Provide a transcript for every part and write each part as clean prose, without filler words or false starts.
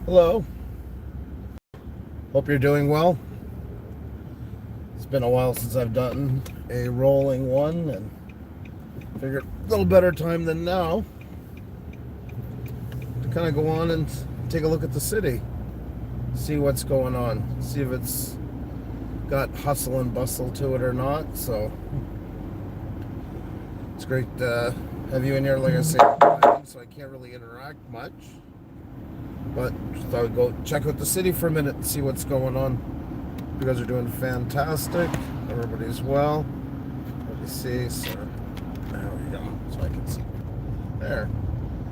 Hello, hope you're doing well. It's been a while since I've done a rolling one and figured a little better time than now to kind of go on and take a look at the city, see what's going on, see if it's got hustle and bustle to it or not. So it's great to have you in here. Like I say, so I can't really interact much, but just thought I'd go check out the city for a minute and see what's going on. You guys are doing fantastic. Everybody's well. Let me see. So there we go. So I can see. There.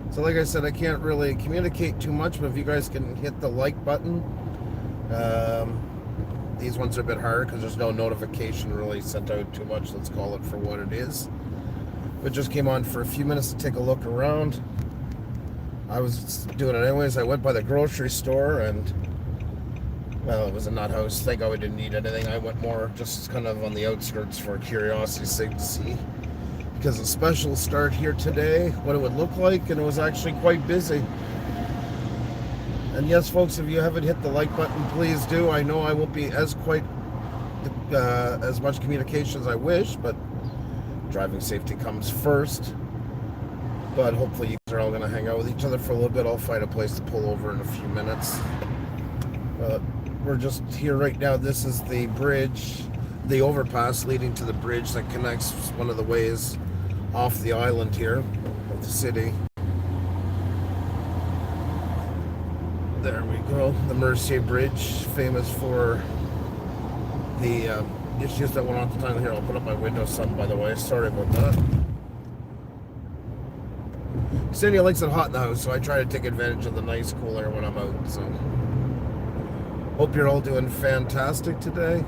So like I said, I can't really communicate too much, but if you guys can hit the like button. These ones are a bit harder because there's no notification really sent out too much. Let's call it for what it is. But just came on for a few minutes to take a look around. I was doing it anyways. I went by the grocery store and, well, it was a nut house. Thank God we didn't need anything. I went more just kind of on the outskirts for curiosity's sake to see. Because the specials start here today, what it would look like, and it was actually quite busy. And yes, folks, if you haven't hit the like button, please do. I know I won't be as much communication as I wish, but driving safety comes first. But hopefully you guys are all going to hang out with each other for a little bit. I'll find a place to pull over in a few minutes. We're just here right now. This is the bridge, the overpass leading to the bridge that connects one of the ways off the island here of the city. There we go. The Mercier Bridge, famous for the issues that went on at the time. Here, I'll put up my window some, by the way. Sorry about that. Sandy likes it hot in the house, so I try to take advantage of the nice cool air when I'm out. So, hope you're all doing fantastic today.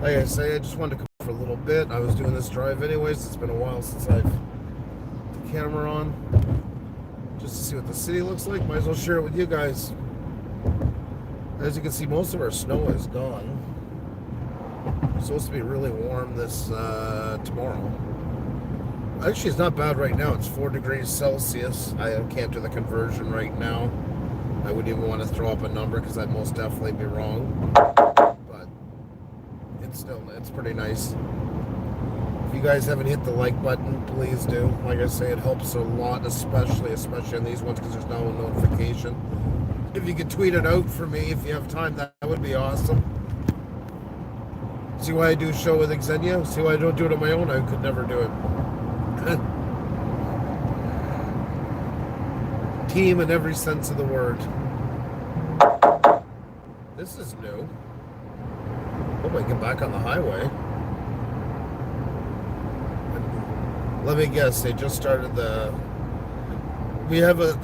Like I say, I just wanted to come for a little bit. I was doing this drive anyways. It's been a while since I've put the camera on. Just to see what the city looks like. Might as well share it with you guys. As you can see, most of our snow is gone. It's supposed to be really warm this tomorrow. Actually, it's not bad right now. It's 4 degrees Celsius. I can't do the conversion right now. I wouldn't even want to throw up a number because I'd most definitely be wrong. But it's pretty nice. If you guys haven't hit the like button, please do. Like I say, it helps a lot, especially on these ones because there's no notification. If you could tweet it out for me if you have time, that would be awesome. See why I do a show with Xenia? See why I don't do it on my own? I could never do it. Team in every sense of the word. This is new. Hope I get back on the highway. Let me guess, they just started the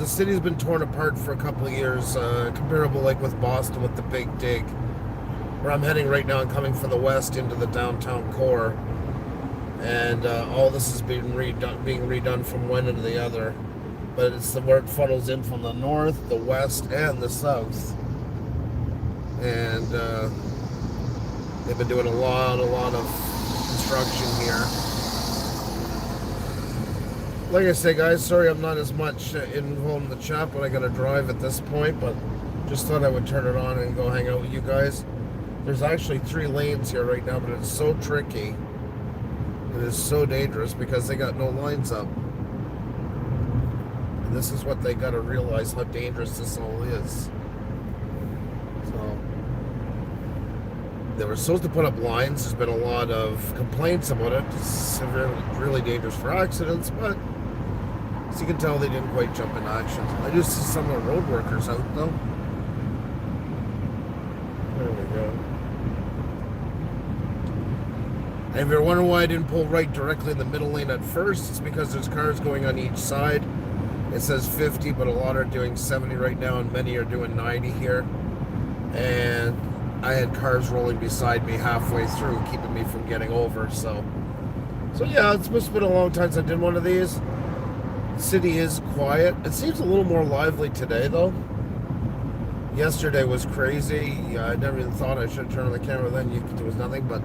city's been torn apart for a couple of years, comparable like with Boston with the Big Dig, where I'm heading right now and coming from the west into the downtown core. And all this is being redone from one end to the other. But it's where it funnels in from the north, the west, and the south. And they've been doing a lot of construction here. Like I say, guys, sorry I'm not as much involved in the chat when I gotta drive at this point, but just thought I would turn it on and go hang out with you guys. There's actually 3 lanes here right now, but it's so tricky. It is so dangerous because they got no lines up. And this is what they gotta realize, how dangerous this all is. So, they were supposed to put up lines. There's been a lot of complaints about it. It's really dangerous for accidents, but as you can tell, they didn't quite jump in action. I do see some of the road workers out though. There we go. And if you're wondering why I didn't pull right directly in the middle lane at first, it's because there's cars going on each side. It says 50, but a lot are doing 70 right now, and many are doing 90 here. And I had cars rolling beside me halfway through, keeping me from getting over. So yeah, it's must have been a long time since I did one of these. The city is quiet. It seems a little more lively today, though. Yesterday was crazy. I never even thought I should turn on the camera then. There was nothing, but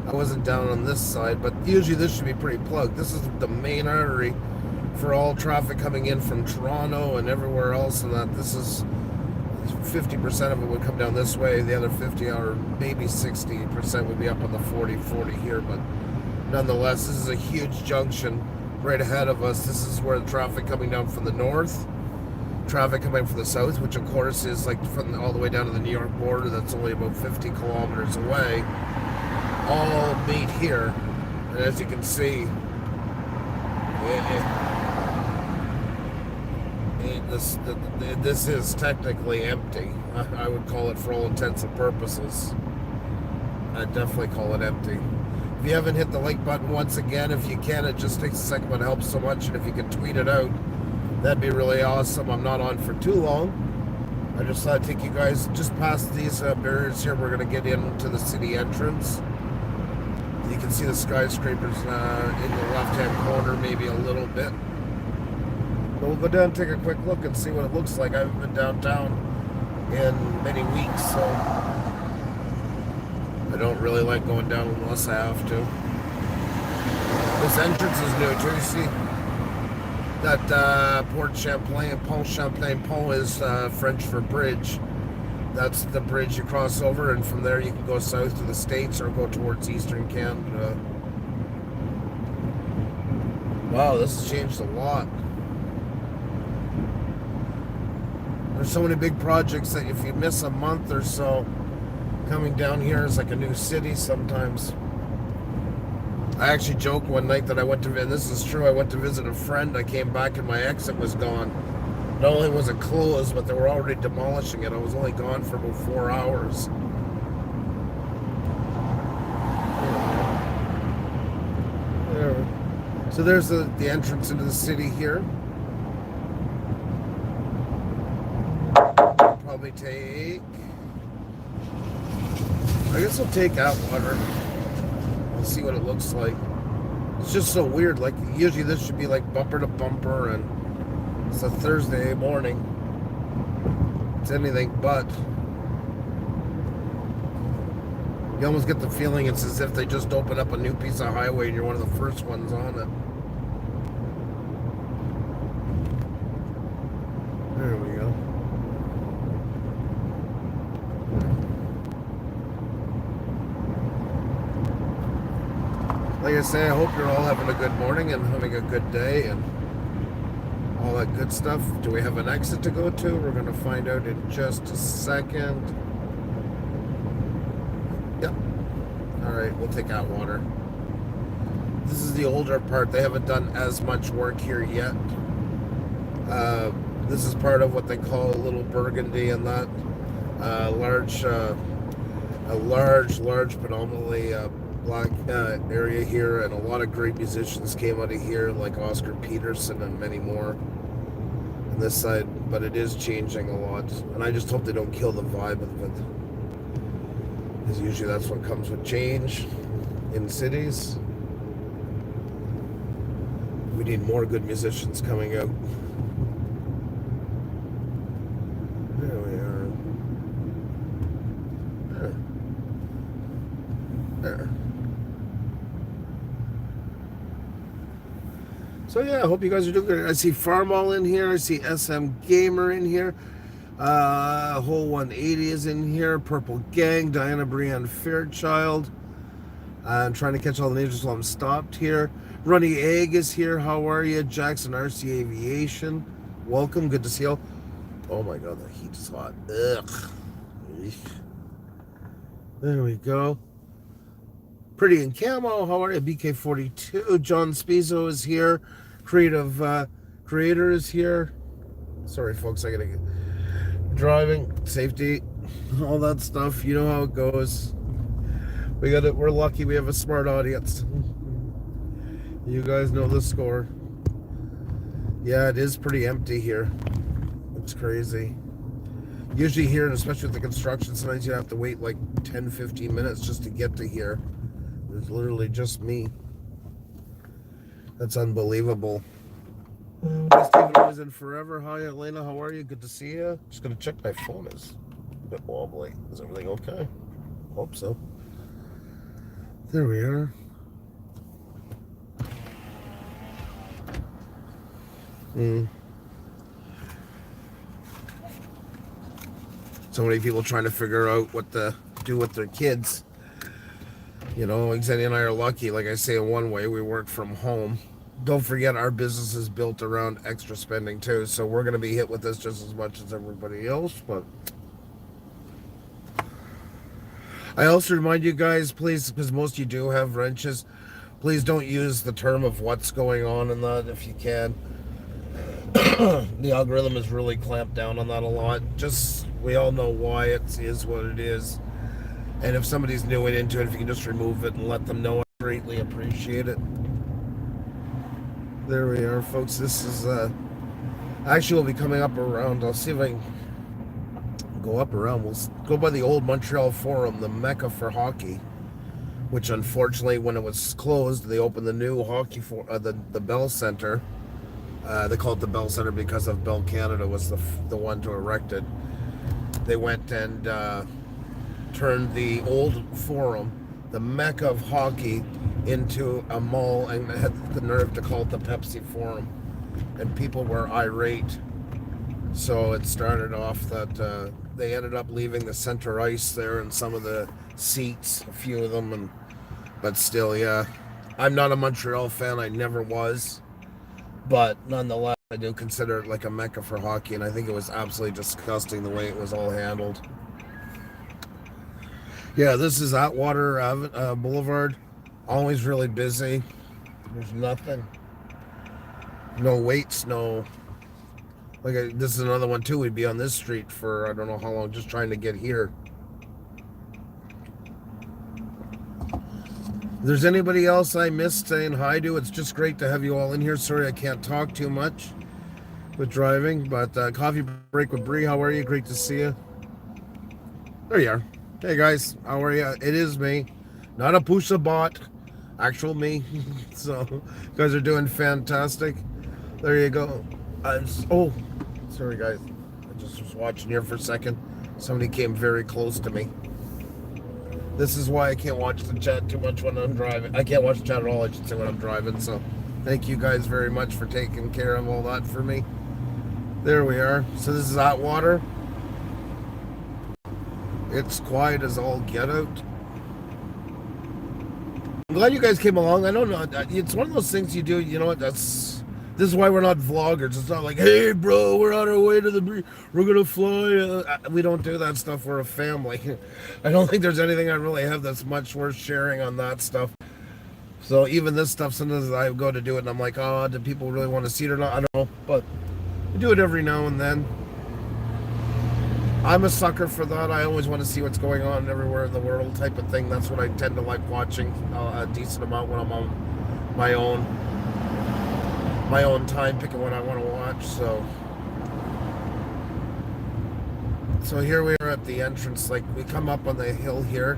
I wasn't down on this side. But usually this should be pretty plugged. This is the main artery for all traffic coming in from Toronto and everywhere else, and that this is 50% of it would come down this way. The other 50 or maybe 60% would be up on the 40 here, but nonetheless, this is a huge junction right ahead of us. This is where the traffic coming down from the north, traffic coming from the south, which of course is like from all the way down to the New York border. That's only about 50 kilometers away. All meet here, and as you can see, this is technically empty. I would call it, for all intents and purposes, I'd definitely call it empty. If you haven't hit the like button, once again, if you can, it just takes a second, but it helps so much. And if you can tweet it out, that'd be really awesome. I'm not on for too long. I just thought I'd take you guys just past these barriers here. We're going to get into the city entrance. You can see the skyscrapers in the left-hand corner, maybe a little bit. But we'll go down and take a quick look and see what it looks like. I haven't been downtown in many weeks, so I don't really like going down unless I have to. This entrance is new too. You see that Pont Champlain. Pont is French for bridge. That's the bridge you cross over, and from there you can go south to the States or go towards Eastern Canada. Wow, this has changed a lot. There's so many big projects that if you miss a month or so, coming down here is like a new city sometimes. I actually joked one night that I went to, and this is true, I went to visit a friend. I came back and my exit was gone. Not only was it closed, but they were already demolishing it. I was only gone for about 4 hours. So there's the entrance into the city here. Probably take, I guess I'll take Atwater. We'll see what it looks like. It's just so weird. Like, usually this should be like bumper to bumper, and it's a Thursday morning. It's anything but. You almost get the feeling it's as if they just opened up a new piece of highway and you're one of the first ones on it. There we go. Like I say, I hope you're all having a good morning and having a good day and all that good stuff. Do we have an exit to go to? We're going to find out in just a second. Yep. All right, we'll take Atwater. This is the older part. They haven't done as much work here yet. This is part of what they call Little Burgundy, and that large, predominantly black area here, and a lot of great musicians came out of here, like Oscar Peterson and many more on this side. But it is changing a lot, and I just hope they don't kill the vibe of it, because usually that's what comes with change in cities. We need more good musicians coming out. There we are. There. So yeah, I hope you guys are doing good. I see Farmall in here. I see SM Gamer in here. Whole 180 is in here. Purple Gang, Diana Brienne Fairchild. I'm trying to catch all the names while I'm stopped here. Runny Egg is here. How are you? Jackson RC Aviation. Welcome. Good to see you. Oh my god, the heat is hot. Ugh. There we go. Pretty in Camo. How are you? BK42. John Spizzo is here. Creative Creator is here. Sorry, folks. I gotta get driving, safety, all that stuff. You know how it goes. We got it. We're lucky. We have a smart audience. You guys know the score. Yeah, it is pretty empty here. It's crazy. Usually here, and especially with the construction, sometimes you have to wait like 10-15 minutes just to get to here. It's literally just me. That's unbelievable. Hi, Stephen, always in forever. Hi, Elena. How are you? Good to see you. Just gonna check my phone. Is a bit wobbly. Is everything okay? Hope so. There we are. Mm. So many people trying to figure out what to do with their kids. You know, Xenia and I are lucky. Like I say, in one way, we work from home. Don't forget, our business is built around extra spending too. So we're going to be hit with this just as much as everybody else. But I also remind you guys, please, because most of you do have wrenches, please don't use the term of what's going on in that if you can. The algorithm has really clamped down on that a lot. Just, we all know why it is what it is. And if somebody's new and into it, if you can just remove it and let them know, I greatly appreciate it. There we are, folks. This is, actually we'll be coming up around, I'll see if I can go up around. We'll go by the old Montreal Forum, the mecca for hockey, which unfortunately, when it was closed, they opened the new hockey for the Bell Center. They call it the Bell Center because of Bell Canada was the one to erect it. They went and turned the old Forum, the mecca of hockey, into a mall and had the nerve to call it the Pepsi Forum. And people were irate. So it started off that they ended up leaving the center ice there and some of the seats, a few of them, but still, yeah. I'm not a Montreal fan, I never was, but nonetheless, I do consider it like a mecca for hockey, and I think it was absolutely disgusting the way it was all handled. Yeah, this is Atwater Boulevard, always really busy. There's nothing. No waits, no... Like, this is another one too. We'd be on this street for I don't know how long, just trying to get here. If there's anybody else I missed saying hi to, it's just great to have you all in here. Sorry I can't talk too much with driving, but coffee break with Bree, how are you? Great to see you. There you are. Hey guys, how are you? It is me, not a Pusa bot, actual me. So you guys are doing fantastic. There you go. Oh, sorry guys, I just was watching here for a second. Somebody came very close to me. This is why I can't watch the chat too much when I'm driving. I can't watch the chat at all, I should say, when I'm driving. So thank you guys very much for taking care of all that for me. There we are. So this is Atwater. It's quiet as all get out. I'm glad you guys came along. I don't know, it's one of those things you do, you know what, this is why we're not vloggers. It's not like, hey, bro, we're on our way to we're going to fly. We don't do that stuff. We're a family. I don't think there's anything I really have that's much worth sharing on that stuff. So even this stuff, sometimes I go to do it and I'm like, oh, do people really want to see it or not? I don't know. But I do it every now and then. I'm a sucker for that. I always want to see what's going on everywhere in the world type of thing. That's what I tend to like watching a decent amount when I'm on my own time, picking what I want to watch. So here we are at the entrance. Like, we come up on the hill here,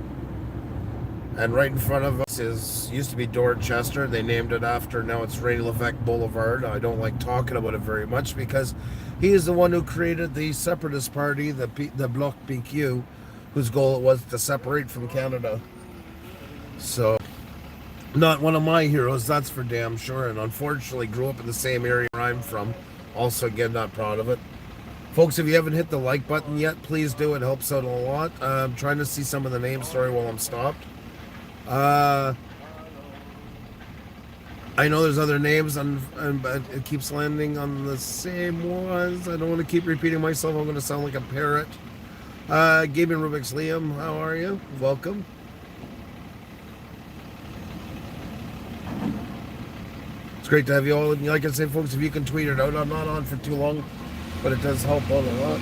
and right in front of us used to be Dorchester. They named it after, now it's René Lévesque Boulevard. I don't like talking about it very much because he is the one who created the separatist party, the Bloc PQ, whose goal it was to separate from Canada. So not one of my heroes, that's for damn sure, and unfortunately grew up in the same area where I'm from. Also, again, not proud of it. Folks, if you haven't hit the like button yet, please do. It helps out a lot. I'm trying to see some of the names, sorry, while I'm stopped. I know there's other names, but it keeps landing on the same ones. I don't want to keep repeating myself. I'm going to sound like a parrot. Gabe and Rubik's Liam, how are you? Welcome. Great to have you all. Like I say, folks, if you can tweet it out, I'm not on for too long, but it does help out a lot.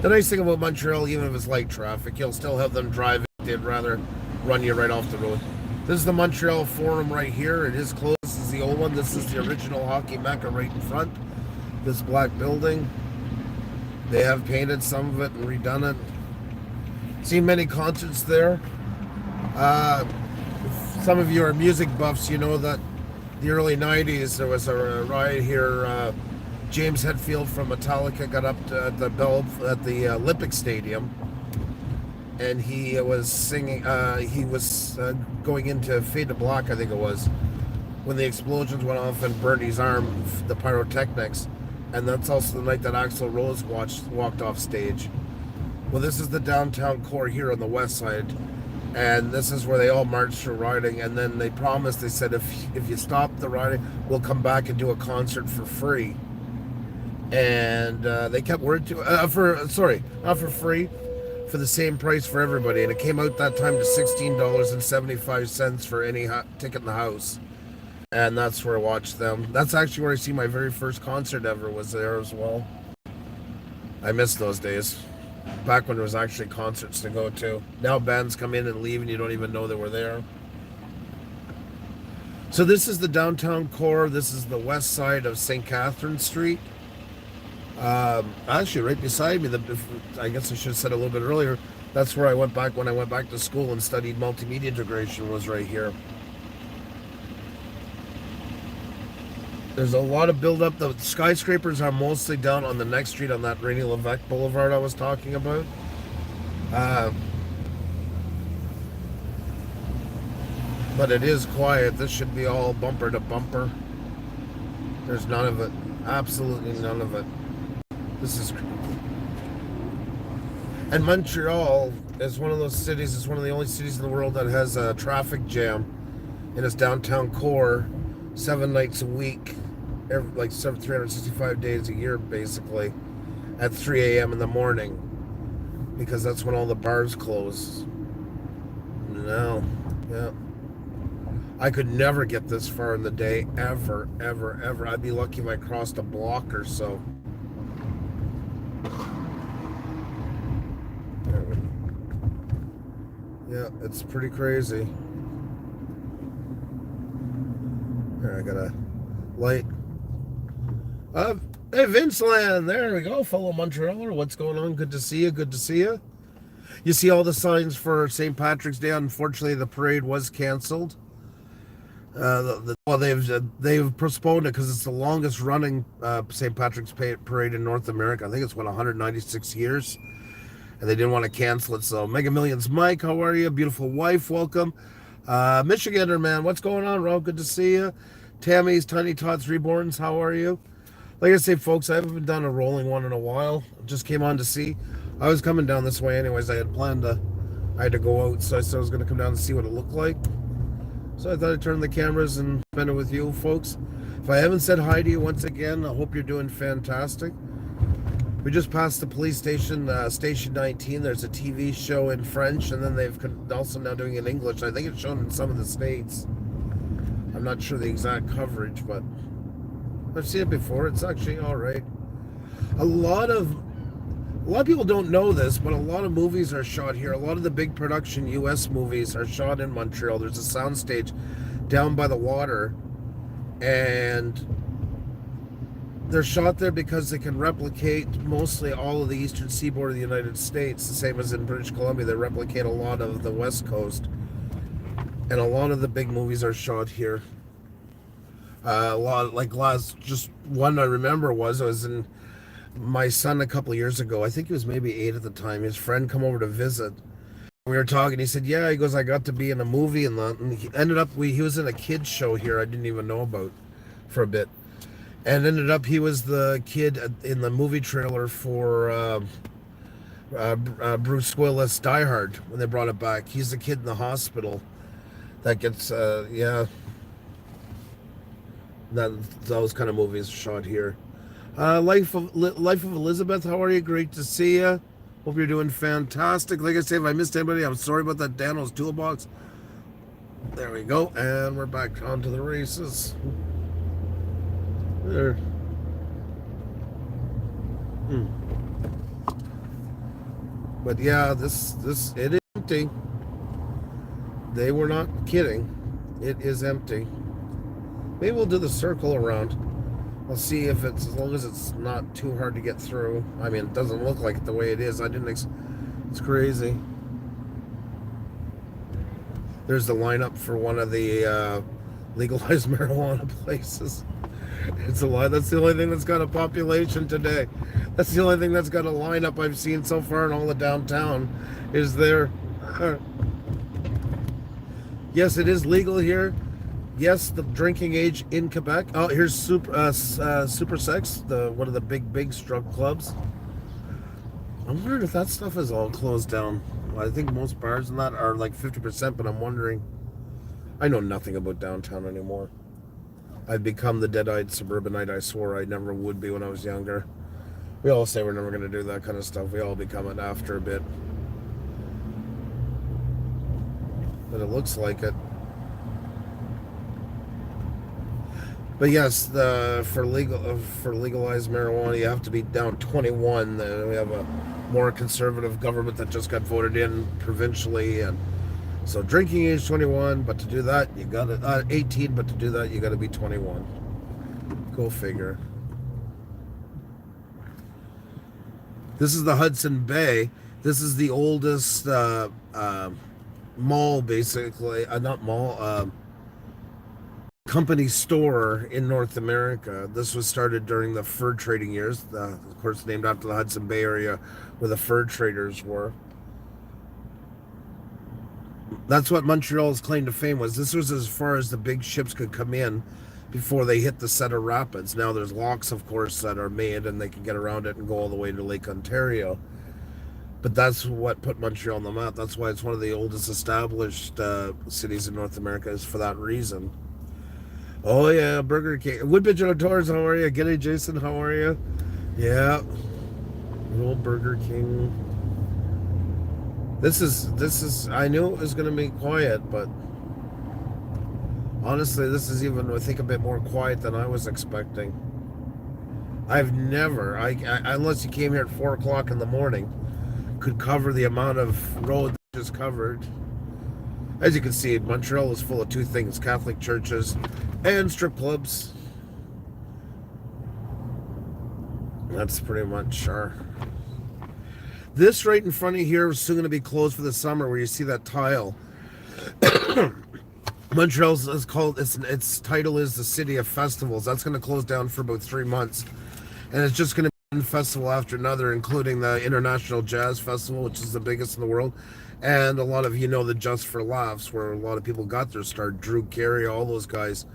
The nice thing about Montreal, even if it's light traffic, you'll still have them driving. They'd rather run you right off the road. This is the Montreal Forum right here. It is closed. This is the old one. This is the original hockey mecca right in front. This black building. They have painted some of it and redone it. Seen many concerts there. Some of you are music buffs, you know that the early 90s there was a riot here. James Hetfield from Metallica got up to the Olympic Stadium, and he was singing. He was going into Fade to Black, I think it was, when the explosions went off and burned his arm, the pyrotechnics. And that's also the night that Axl Rose walked off stage. Well, this is the downtown core here on the west side. And this is where they all marched through rioting. And then they promised, they said, if you stop the rioting, we'll come back and do a concert for free. And they kept word to, not for free, for the same price for everybody. And it came out that time to $16.75 for any ticket in the house. And that's where I watched them. That's actually where I see my very first concert ever, was there as well. I miss those days. Back when there was actually concerts to go to. Now bands come in and leave and you don't even know they were there. So this is the downtown core. This is the west side of St. Catherine Street. Actually, right beside me, I guess I should have said a little bit earlier, that's where I went back when I went back to school and studied multimedia integration, was right here. There's a lot of build-up. The skyscrapers are mostly down on the next street on that Rainy Levesque Boulevard I was talking about. But it is quiet. This should be all bumper to bumper. There's none of it. Absolutely none of it. This is... And Montreal is one of those cities, it's one of the only cities in the world that has a traffic jam in its downtown core 7 nights a week, like 365 days a year, basically, at 3 a.m. in the morning, because that's when all the bars close. No, yeah. I could never get this far in the day, ever, ever, ever. I'd be lucky if I crossed a block or so. Yeah, it's pretty crazy. There, I got a light. Hey, Vinceland, there we go, fellow Montrealer. What's going on? Good to see you. Good to see you. You see all the signs for St. Patrick's Day. Unfortunately, the parade was canceled. Well, they've postponed it because it's the longest running St. Patrick's parade in North America. I think it's 196 years, and they didn't want to cancel it. So, Mega Millions Mike, how are you? Beautiful wife, welcome. Michigander man, what's going on, Rob? Good to see you. Tammy's Tiny Tots Reborns, how are you? Like I say, folks, I haven't done a rolling one in a while. Just came on to see. I was coming down this way anyways. I had to go out, so I said I was going to come down and see what it looked like. So I thought I'd turn the cameras and spend it with you folks. If I haven't said hi to you once again, I hope you're doing fantastic. We just passed the police station, Station 19. There's a TV show in French, and then they've also now doing it in English. I think it's shown in some of the states. I'm not sure the exact coverage, but I've seen it before. It's actually all right. A lot of people don't know this, but a lot of movies are shot here. A lot of the big production U.S. movies are shot in Montreal. There's a soundstage down by the water, and they're shot there because they can replicate mostly all of the eastern seaboard of the United States, the same as in British Columbia. They replicate a lot of the West Coast, and a lot of the big movies are shot here. A lot, like just one I remember I was in my son a couple of years ago. I think he was maybe 8 at the time. His friend come over to visit. We were talking. He said, "Yeah," he goes, "I got to be in a movie," and he ended up he was in a kids show here. I didn't even know about for a bit, and ended up he was the kid in the movie trailer for Bruce Willis Die Hard when they brought it back. He's the kid in the hospital that gets those kind of movies shot here. Life of Elizabeth, how are you? Great to see you. Hope you're doing fantastic. Like I say, if I missed anybody, I'm sorry about that. Dano's Toolbox. There we go, and we're back onto the races. There. But yeah, this it is empty. They were not kidding. It is empty. Maybe we'll do the circle around. I'll see if it's, as long as it's not too hard to get through. I mean, it doesn't look like it the way it is. It's crazy. There's the lineup for one of the legalized marijuana places. It's a lot. That's the only thing that's got a population today. That's the only thing that's got a lineup I've seen so far in all the downtown is there. Yes, it is legal here. Yes, the drinking age in Quebec. Oh, here's Super Sex, one of the big strip clubs. I'm wondering if that stuff is all closed down. I think most bars and that are like 50%, but I'm wondering. I know nothing about downtown anymore. I've become the dead-eyed suburbanite I swore I never would be when I was younger. We all say we're never going to do that kind of stuff. We all become it after a bit. But it looks like it. But yes, for legalized marijuana, you have to be down 21. We have a more conservative government that just got voted in provincially, and so drinking age 21. But to do that, you got to 18. But to do that, you got to be 21. Go figure. This is the Hudson Bay. This is the oldest mall, basically. Not mall. Company store in North America. This was started during the fur trading years, of course named after the Hudson Bay area where the fur traders were. That's what Montreal's claim to fame was. This was as far as the big ships could come in before they hit the Cedar Rapids. Now there's locks, of course, that are made and they can get around it and go all the way to Lake Ontario. But that's what put Montreal on the map. That's why it's one of the oldest established cities in North America, is for that reason. Oh yeah, Burger King. Woodbridge Outdoors, how are you? G'day, Jason, how are you? Yeah. Good old Burger King. This is I knew it was gonna be quiet, but honestly this is even, I think, a bit more quiet than I was expecting. I've never, unless you came here at 4 o'clock in the morning, could cover the amount of road that just covered. As you can see, Montreal is full of two things: Catholic churches and strip clubs. That's pretty much our... This right in front of here is soon going to be closed for the summer, where you see that tile. Montreal's is called, its title is the City of Festivals. That's going to close down for about 3 months. And it's just going to be one festival after another, including the International Jazz Festival, which is the biggest in the world. And a lot of you know the Just for Laughs, where a lot of people got their start. Drew Carey, all those guys.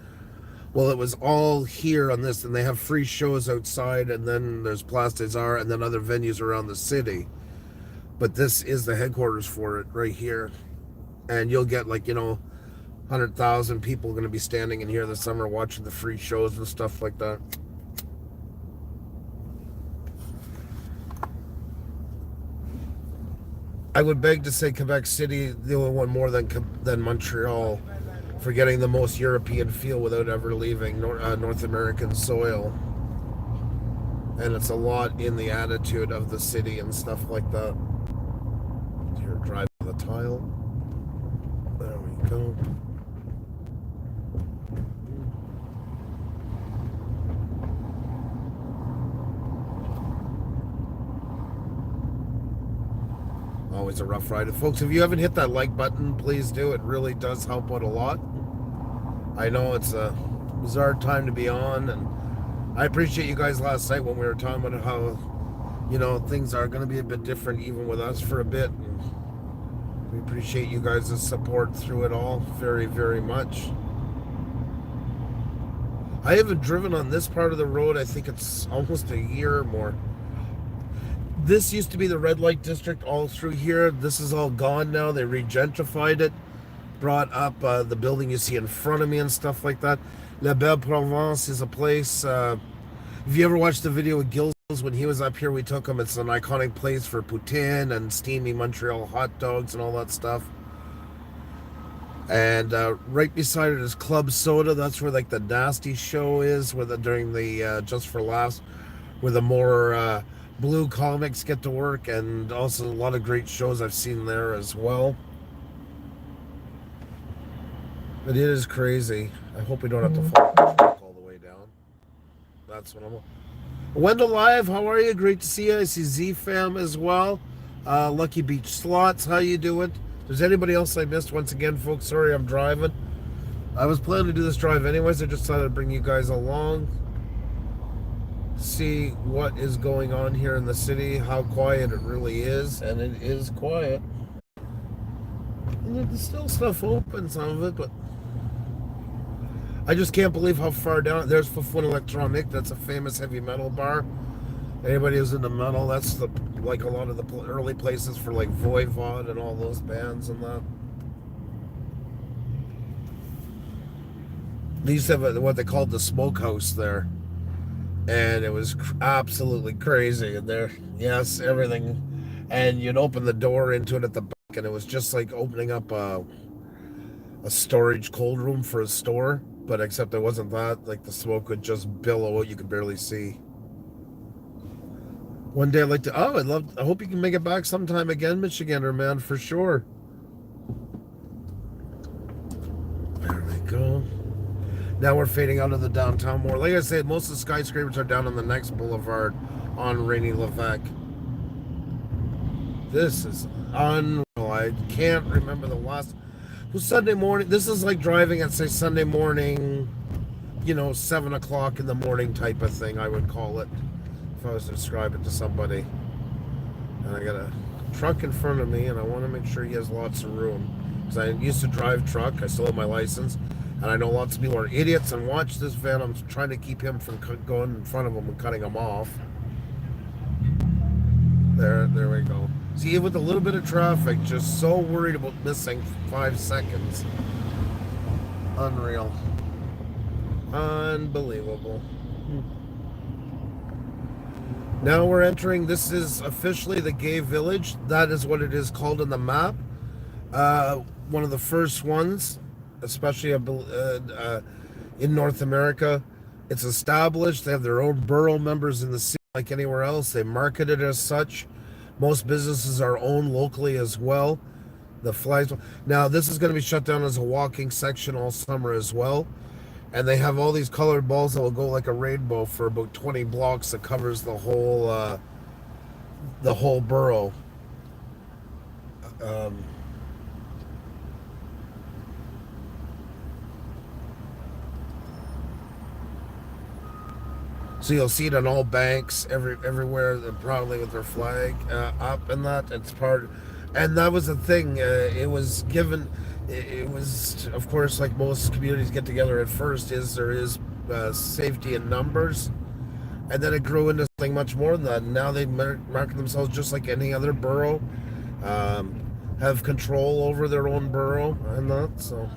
Well, it was all here on this, and they have free shows outside, and then there's Place des Arts, and then other venues around the city. But this is the headquarters for it right here. And you'll get, like, 100,000 people going to be standing in here this summer watching the free shows and stuff like that. I would beg to say Quebec City, the only one more than Montreal, for getting the most European feel without ever leaving North American soil. And it's a lot in the attitude of the city and stuff like that. Here, drive the tile. There we go. Always a rough ride. Folks, if you haven't hit that like button, please do. It really does help out a lot. I know it's a bizarre time to be on, and I appreciate you guys last night when we were talking about how, things are going to be a bit different even with us for a bit. And we appreciate you guys' support through it all very, very much. I haven't driven on this part of the road. I think it's almost a year or more. This used to be the red light district all through here. This is all gone now. They regentrified it, brought up the building you see in front of me and stuff like that. La Belle Provence is a place. If you ever watched the video with Gilles when he was up here, we took him. It's an iconic place for poutine and steamy Montreal hot dogs and all that stuff. And right beside it is Club Soda. That's where like the Nasty show is, during the Just for Laughs, where the more blue comics get to work, and also a lot of great shows I've seen there as well. But it is crazy. I hope we don't have to follow the truck all the way down. That's what I'm... Wendell Live, how are you? Great to see you. I see Z-Fam as well. Lucky Beach Slots, how you doing? If there's anybody else I missed, once again, folks, sorry I'm driving. I was planning to do this drive anyways. I just thought I'd bring you guys along. See what is going on here in the city, how quiet it really is, and it is quiet. And there's still stuff open, some of it, but I just can't believe how far down. There's Fufun Electronic. That's a famous heavy metal bar. Anybody who's into metal, that's the like a lot of the early places for like Voivod and all those bands and that. They used to have what they called the smokehouse there, and it was absolutely crazy in there. Yes, everything, and you'd open the door into it at the back, and it was just like opening up a storage cold room for a store, but except it wasn't that. Like the smoke would just billow out, you could barely see. One day I'd like to. Oh, I hope you can make it back sometime again, Michigander man, for sure. There we go. Now we're fading out of the downtown more. Like I said, most of the skyscrapers are down on the next boulevard on Rainy Levesque. This is unreal. I can't remember the last. It was Sunday morning. This is like driving at, say, Sunday morning, 7 o'clock in the morning type of thing, I would call it, if I was to describe it to somebody. And I got a truck in front of me, and I want to make sure he has lots of room. Because I used to drive truck. I still have my license. And I know lots of people are idiots and watch this van. I'm trying to keep him from going in front of him and cutting him off. There we go. See, with a little bit of traffic, just so worried about missing 5 seconds. Unreal. Unbelievable. Now we're entering, this is officially the gay village. That is what it is called in the map. One of the first ones, especially in North America. It's established. They have their own borough members in the city like anywhere else. They market it as such. Most businesses are owned locally as well. The flags. Now, this is going to be shut down as a walking section all summer as well. And they have all these colored balls that will go like a rainbow for about 20 blocks that covers the whole borough. So you'll see it on all banks, everywhere, probably with their flag up and that. It's part, and that was the thing. It was given. It was, of course, like most communities get together at first. There is safety in numbers, and then it grew into something much more than that. And now they market themselves just like any other borough, have control over their own borough and that. So.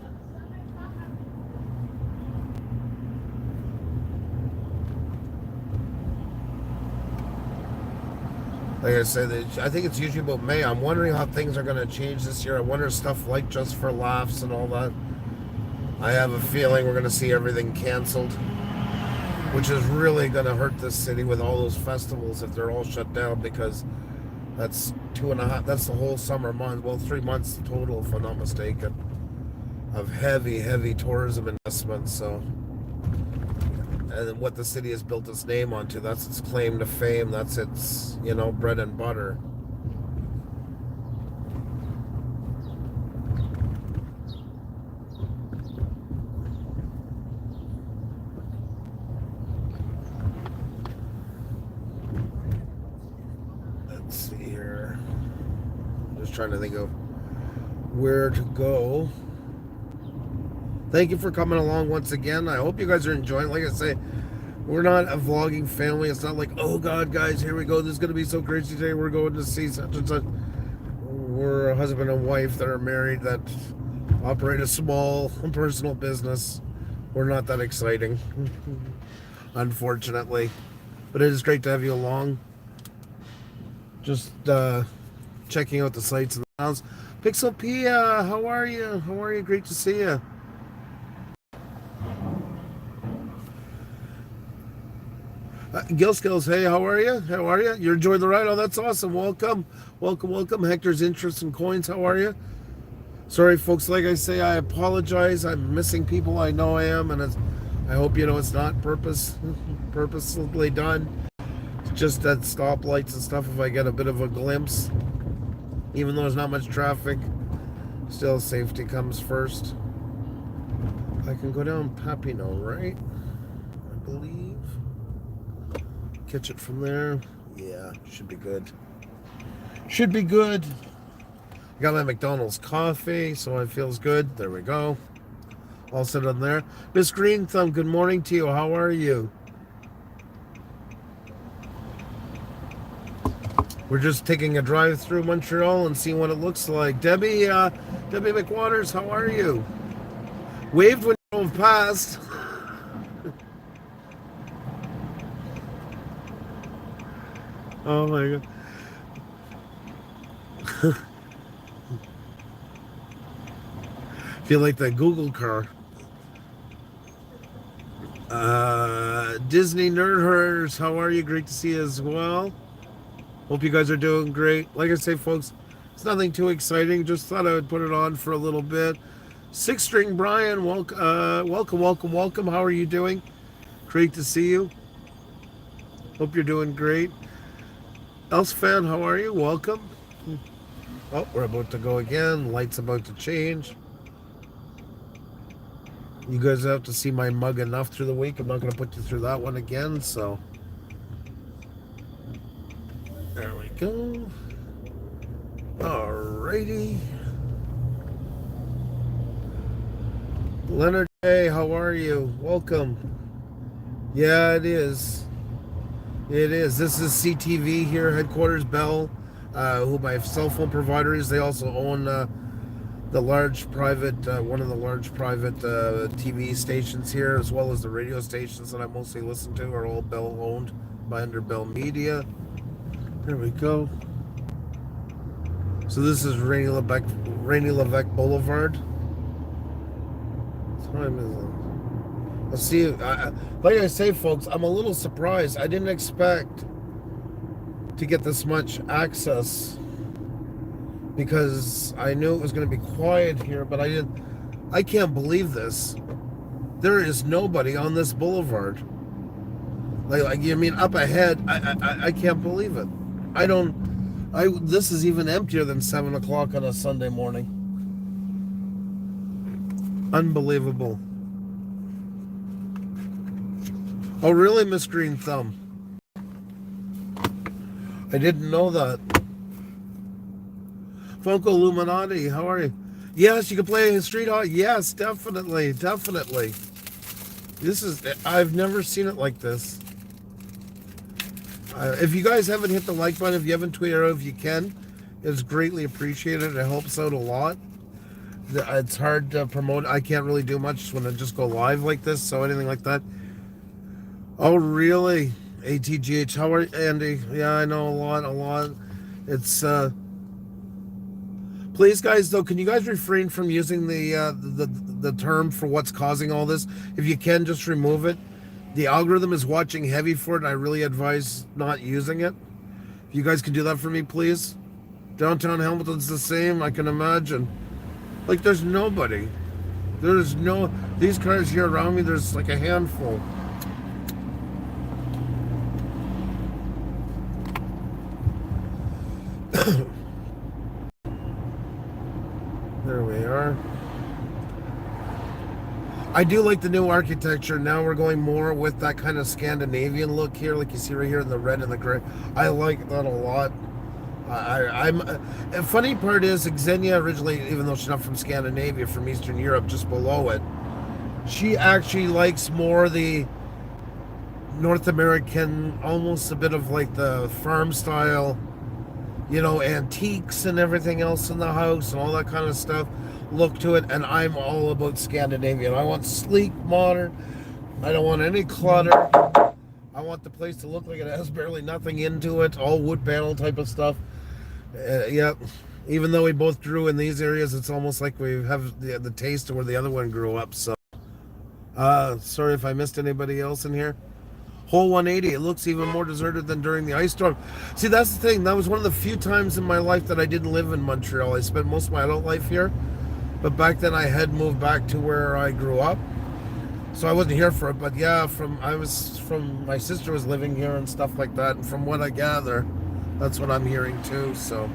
Like I said, I think it's usually about May. I'm wondering how things are going to change this year. I wonder if stuff like Just for Laughs and all that. I have a feeling we're going to see everything canceled, which is really going to hurt this city with all those festivals if they're all shut down, because that's 2.5. That's the whole summer month. Well, 3 months total, if I'm not mistaken, of heavy tourism investment. So. And what the city has built its name onto, that's its claim to fame, that's its, bread and butter. Let's see here. I'm just trying to think of where to go. Thank you for coming along once again. I hope you guys are enjoying. Like I say, we're not a vlogging family. It's not like, oh God, guys, here we go. This is going to be so crazy today. We're going to see such and such. We're a husband and wife that are married, that operate a small personal business. We're not that exciting, unfortunately. But it is great to have you along. Just checking out the sights and the sounds. Pixel Pia, how are you? How are you? Great to see you. Gil Skills, hey, how are you? How are you? You're enjoying the ride? Oh, that's awesome. Welcome. Welcome. Hector's Interest in Coins, how are you? Sorry, folks, like I say, I apologize. I'm missing people. I know I am, and I hope it's not purposely done. It's just at stoplights and stuff, if I get a bit of a glimpse. Even though there's not much traffic, still safety comes first. I can go down Papineau, right? I believe. Catch it from there. Yeah, should be good. Should be good. Got my McDonald's coffee, so it feels good. There we go. All set on there. Miss Green Thumb, good morning to you. How are you? We're just taking a drive through Montreal and seeing what it looks like. Debbie McWaters, how are you? Waved when you drove past. Oh my god. Feel like that Google car. Disney Nerd Herders, how are you? Great to see you as well. Hope you guys are doing great. Like I say, folks, it's nothing too exciting. Just thought I would put it on for a little bit. Six String Brian, welcome. How are you doing? Great to see you. Hope you're doing great. Else fan, how are you? Welcome. Oh, we're about to go again. Light's about to change. You guys have to see my mug enough through the week. I'm not going to put you through that one again, so. There we go. Alrighty. Leonard, hey, how are you? Welcome. Yeah, it is. It is. This is CTV here, headquarters Bell, who my cell phone provider is. They also own the large private, one of the large private TV stations here, as well as the radio stations that I mostly listen to are all Bell owned by under Bell Media. There we go. So this is Rainy Levesque Boulevard. What time is it? Let's see. Like I say, folks, I'm a little surprised. I didn't expect to get this much access because I knew it was going to be quiet here, but I can't believe this. There is nobody on this boulevard. Like you mean up ahead? I can't believe it. This is even emptier than 7 o'clock on a Sunday morning. Unbelievable. Oh, really, Miss Green Thumb? I didn't know that. Funko Illuminati, how are you? Yes, you can play Street Hockey. Yes, definitely. I've never seen it like this. If you guys haven't hit the like button, if you haven't tweeted out, if you can, it's greatly appreciated. It helps out a lot. It's hard to promote. I can't really do much when I just go live like this, so anything like that. Oh, really? ATGH, how are you, Andy? Yeah, I know a lot. It's, please, guys, though, can you guys refrain from using the term for what's causing all this? If you can, just remove it. The algorithm is watching heavy for it, and I really advise not using it. If you guys can do that for me, please. Downtown Hamilton's the same, I can imagine. Like, there's nobody. These cars here around me, there's like a handful. There we are. I do like the new architecture. Now we're going more with that kind of Scandinavian look here, like you see right here in the red and the gray. I like that a lot. The funny part is, Xenia originally, even though she's not from Scandinavia, from Eastern Europe, just below it, she actually likes more the North American, almost a bit of like the farm style, antiques and everything else in the house and all that kind of stuff look to it. And I'm all about Scandinavian. I want sleek, modern. I don't want any clutter. I want the place to look like it has barely nothing into it, all wood panel type of stuff. Yeah, even though we both grew in these areas, it's almost like we have the taste of where the other one grew up. So sorry if I missed anybody else in here. Whole 180, it looks even more deserted than during the ice storm. See, that's the thing. That was one of the few times in my life that I didn't live in Montreal. I spent most of my adult life here, but back then I had moved back to where I grew up, so I wasn't here for it. But yeah, my sister was living here and stuff like that, and from what I gather, that's what I'm hearing too. So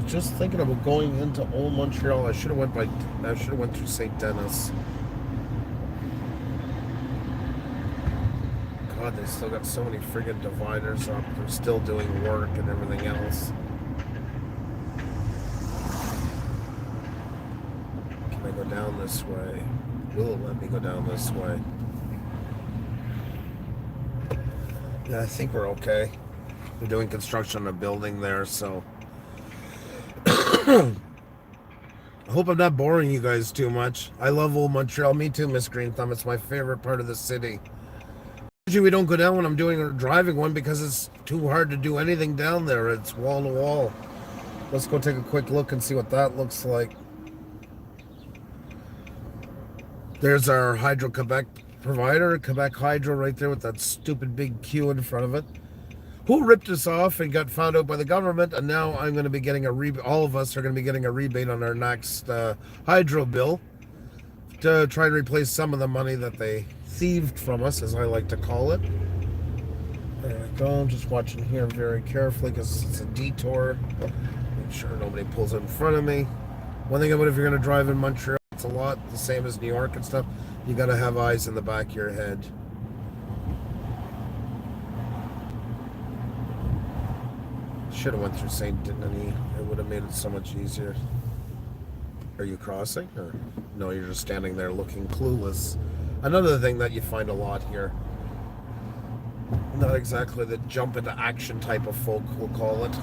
just thinking about going into old Montreal. I should have went through St. Denis. God, they still got so many friggin' dividers up. They're still doing work and everything else. this way. Will it let me go down this way? Yeah, I think we're okay. We're doing construction on a building there, so I hope I'm not boring you guys too much. I love old Montreal. Me too, Miss Green Thumb. It's my favorite part of the city. Usually we don't go down when I'm driving one because it's too hard to do anything down there. It's wall to wall. Let's go take a quick look and see what that looks like. There's our Hydro-Quebec provider, Quebec Hydro, right there with that stupid big Q in front of it. Who ripped us off and got found out by the government, and now I'm going to be getting a rebate. All of us are going to be getting a rebate on our next hydro bill to try and replace some of the money that they thieved from us, as I like to call it. There we go. I'm just watching here very carefully because it's a detour. Make sure nobody pulls in front of me. One thing about if you're going to drive in Montreal, it's a lot the same as New York and stuff. You got to have eyes in the back of your head. Should have went through St. Denis. It would have made it so much easier. Are you crossing? Or no, you're just standing there looking clueless. Another thing that you find a lot here. Not exactly the jump into action type of folk, we'll call it.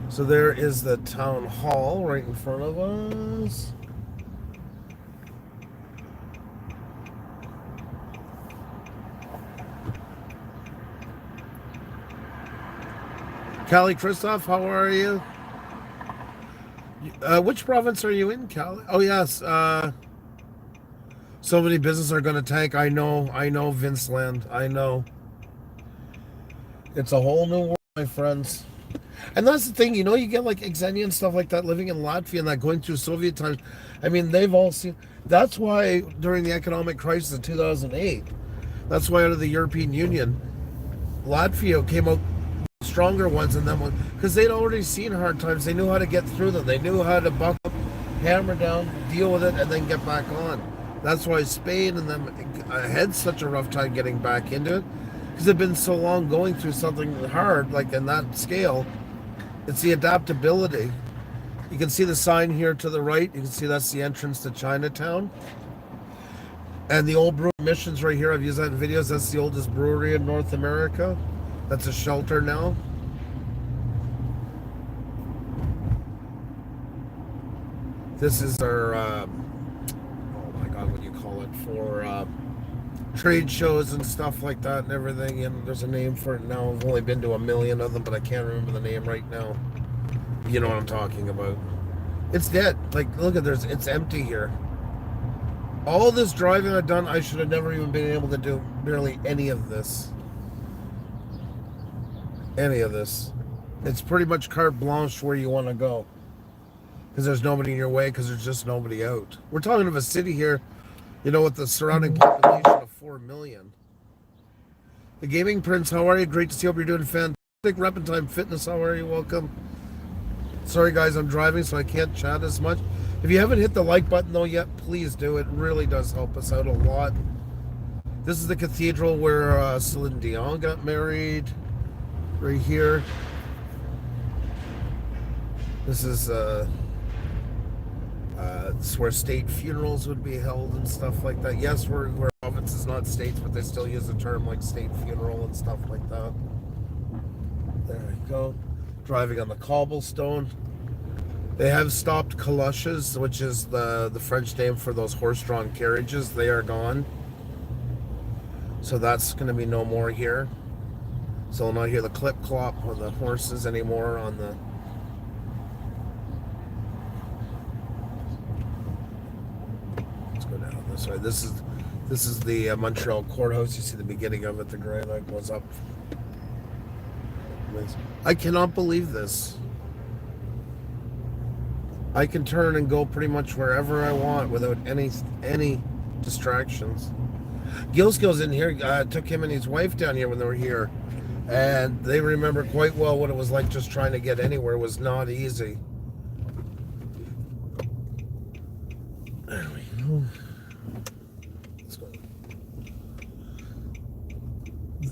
So there is the town hall right in front of us. Callie Christoph, how are you? Which province are you in, Callie? Oh, yes. So many businesses are going to tank. I know, Vinceland. I know. It's a whole new world, my friends. And that's the thing, you get like Xenia and stuff like that living in Latvia and that going through Soviet times. I mean, they've all seen. That's why during the economic crisis of 2008, that's why out of the European Union, Latvia came out stronger ones than them, because they'd already seen hard times. They knew how to get through them. They knew how to buck up, hammer down, deal with it, and then get back on. That's why Spain and them had such a rough time getting back into it, because they've been so long going through something hard, like in that scale. It's the adaptability. You can see the sign here to the right. You can see that's the entrance to Chinatown. And the old brew missions right here, I've used that in videos. That's the oldest brewery in North America. That's a shelter now. This is our, oh my God, what do you call it? For trade shows and stuff like that and everything. And there's a name for it now. I've only been to a million of them, but I can't remember the name right now. You know what I'm talking about. It's dead. Like, look at this. It's empty here. All this driving I've done, I should have never even been able to do barely any of this. Any of this. It's pretty much carte blanche where you want to go, because there's nobody in your way, because there's just nobody out. We're talking of a city here, with the surrounding population of 4 million. The Gaming Prince, how are you? Great to see you. Hope you're doing fantastic. Rep and Time Fitness, how are you? Welcome. Sorry guys, I'm driving so I can't chat as much. If you haven't hit the like button though yet, please do. It really does help us out a lot. This is the cathedral where Celine Dion got married. Right here. This is where state funerals would be held and stuff like that. Yes, we're provinces, not states, but they still use the term like state funeral and stuff like that. There we go. Driving on the cobblestone. They have stopped caloches, which is the French name for those horse-drawn carriages. They are gone. So that's going to be no more here. So I'll not hear the clip-clop of the horses anymore on the... Let's go down this way. This is the Montreal Courthouse. You see the beginning of it, the gray that goes up. I cannot believe this. I can turn and go pretty much wherever I want without any distractions. Gilskill's in here. Took him and his wife down here when they were here. And they remember quite well what it was like just trying to get anywhere. It was not easy. There we go. Let's go.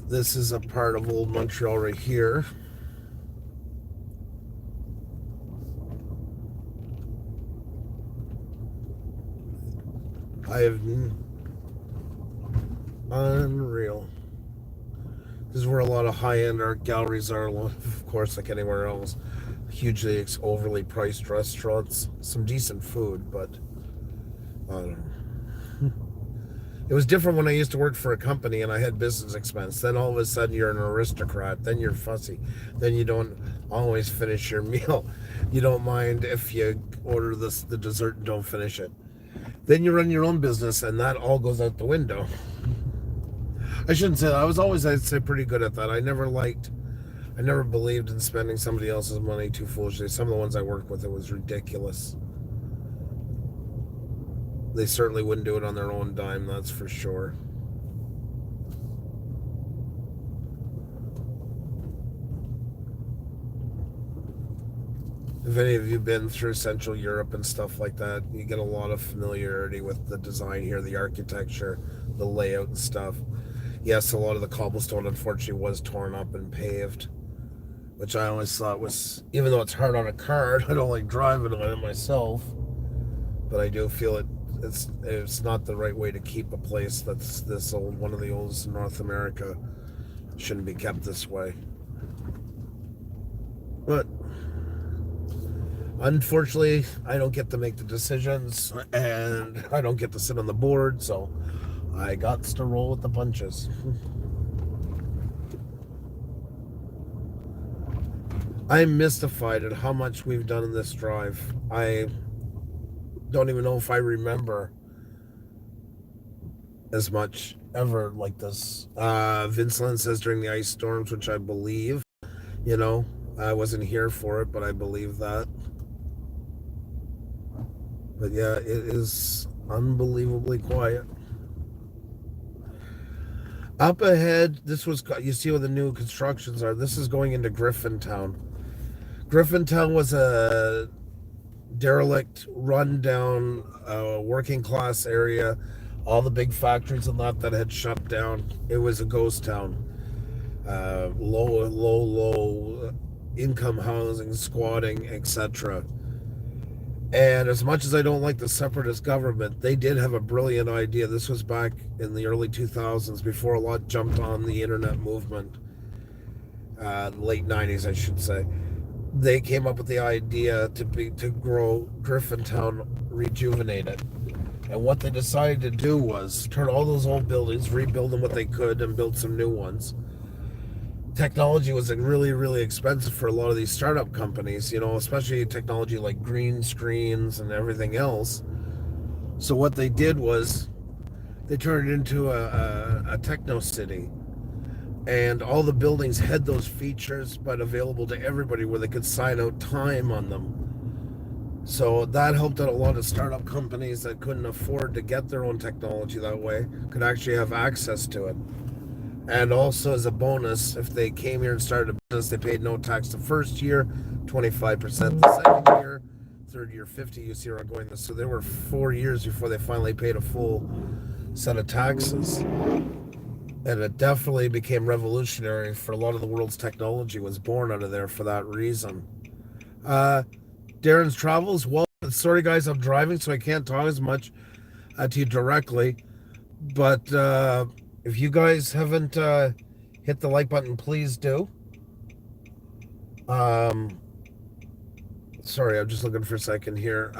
This is a part of old Montreal right here. I have unreal. This is where a lot of high-end art galleries are, of course, like anywhere else. Hugely overly priced restaurants, some decent food, but I don't know. It was different when I used to work for a company and I had business expense. Then all of a sudden you're an aristocrat. Then you're fussy. Then you don't always finish your meal. You don't mind if you order the dessert and don't finish it. Then you run your own business and that all goes out the window. I shouldn't say that. I'd say pretty good at that. I never believed in spending somebody else's money too foolishly. Some of the ones I worked with, it was ridiculous. They certainly wouldn't do it on their own dime, that's for sure. If any of you have been through Central Europe and stuff like that, you get a lot of familiarity with the design here, the architecture, the layout and stuff. Yes, a lot of the cobblestone, unfortunately, was torn up and paved, which I always thought was, even though it's hard on a car, I don't like driving on it myself, but I do feel it's not the right way to keep a place that's this old, one of the oldest in North America. It shouldn't be kept this way. But unfortunately, I don't get to make the decisions, and I don't get to sit on the board, so I got to roll with the punches. I'm mystified at how much we've done in this drive. I don't even know if I remember as much ever like this. Vinceland says during the ice storms, which I believe, I wasn't here for it, but I believe that. But yeah, it is unbelievably quiet. Up ahead, you see where the new constructions are. This is going into Griffintown. Griffintown was a derelict, run-down, working class area. All the big factories and that had shut down. It was a ghost town. Low income housing, squatting, etc. And as much as I don't like the separatist government, they did have a brilliant idea. This was back in the early 2000s, before a lot jumped on the internet movement. Late 90s, I should say. They came up with the idea to grow Griffintown, rejuvenate it. And what they decided to do was turn all those old buildings, rebuild them what they could, and build some new ones. Technology was really, really expensive for a lot of these startup companies, especially technology like green screens and everything else. So what they did was they turned it into a techno city. And all the buildings had those features, but available to everybody where they could sign out time on them. So that helped out a lot of startup companies that couldn't afford to get their own technology that way, could actually have access to it. And also as a bonus, if they came here and started a business, they paid no tax the first year, 25% the second year, third year 50%. You see where I'm going this. So there were 4 years before they finally paid a full set of taxes. And it definitely became revolutionary for a lot of the world's technology was born out of there for that reason. Darren's Travels. Well, sorry guys, I'm driving, so I can't talk as much to you directly. But if you guys haven't hit the like button, please do. Sorry, I'm just looking for a second here.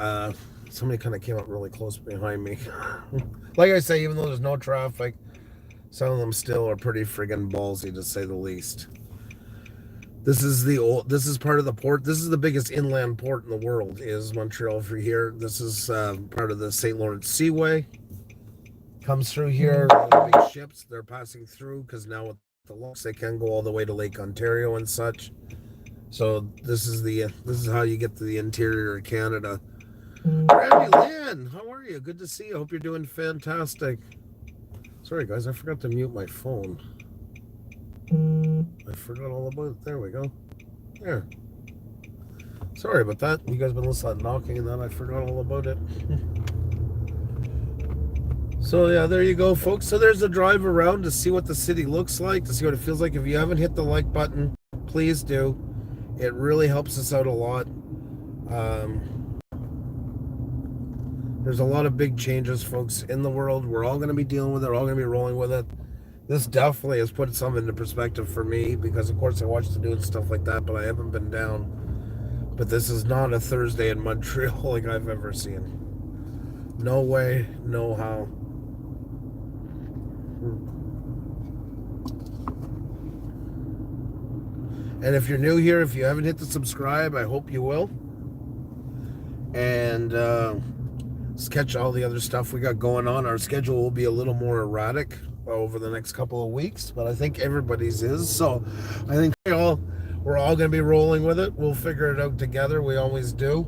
Somebody kind of came up really close behind me. Like I say, even though there's no traffic, some of them still are pretty friggin' ballsy, to say the least. This is part of the port. This is the biggest inland port in the world, is Montreal for here. This is part of the St. Lawrence Seaway. Comes through here, the big ships, they're passing through, because now with the locks, they can go all the way to Lake Ontario and such. So this is how you get to the interior of Canada. Randy Lynn, how are you? Good to see you. Hope you're doing fantastic. Sorry guys, I forgot to mute my phone. I forgot all about it. There we go. There. Sorry about that. You guys been listening to knocking and that. I forgot all about it. So yeah, there you go, folks. So there's a drive around to see what the city looks like, to see what it feels like. If you haven't hit the like button, please do. It really helps us out a lot. There's a lot of big changes, folks, in the world. We're all going to be dealing with it. We're all going to be rolling with it. This definitely has put some into perspective for me because, of course, I watch the news and stuff like that, but I haven't been down. But this is not a Thursday in Montreal like I've ever seen. No way, no how. And if you're new here, if you haven't hit the subscribe, I hope you will. And just catch all the other stuff we got going on. Our schedule will be a little more erratic over the next couple of weeks, but I think everybody's is. So I think we're all going to be rolling with it. We'll figure it out together. We always do.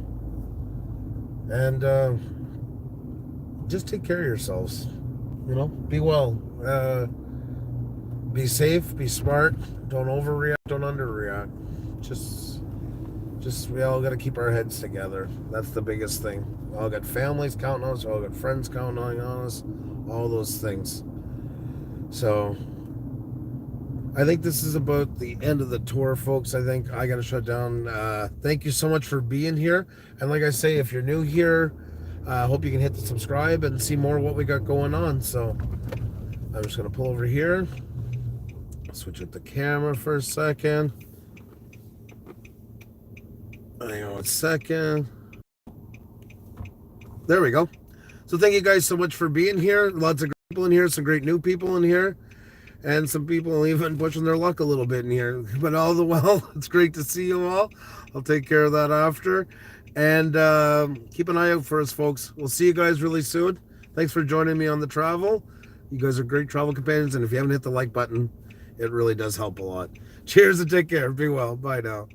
And just take care of yourselves. You know, be well. Be safe, be smart. Don't overreact, don't underreact. Just we all got to keep our heads together. That's the biggest thing. We all got families counting on us. We all got friends counting on us. All those things. So I think this is about the end of the tour, folks. I think I got to shut down. Thank you so much for being here. And like I say, if you're new here, I hope you can hit the subscribe and see more of what we got going on. So I'm just going to pull over here. Switch up the camera for a second. Hang on 1 second. There we go. So thank you guys so much for being here. Lots of great people in here, some great new people in here, and some people even pushing their luck a little bit in here. But all the while, it's great to see you all. I'll take care of that after. And keep an eye out for us, folks. We'll see you guys really soon. Thanks for joining me on the travel. You guys are great travel companions, and if you haven't hit the like button, it really does help a lot. Cheers and take care. Be well. Bye now.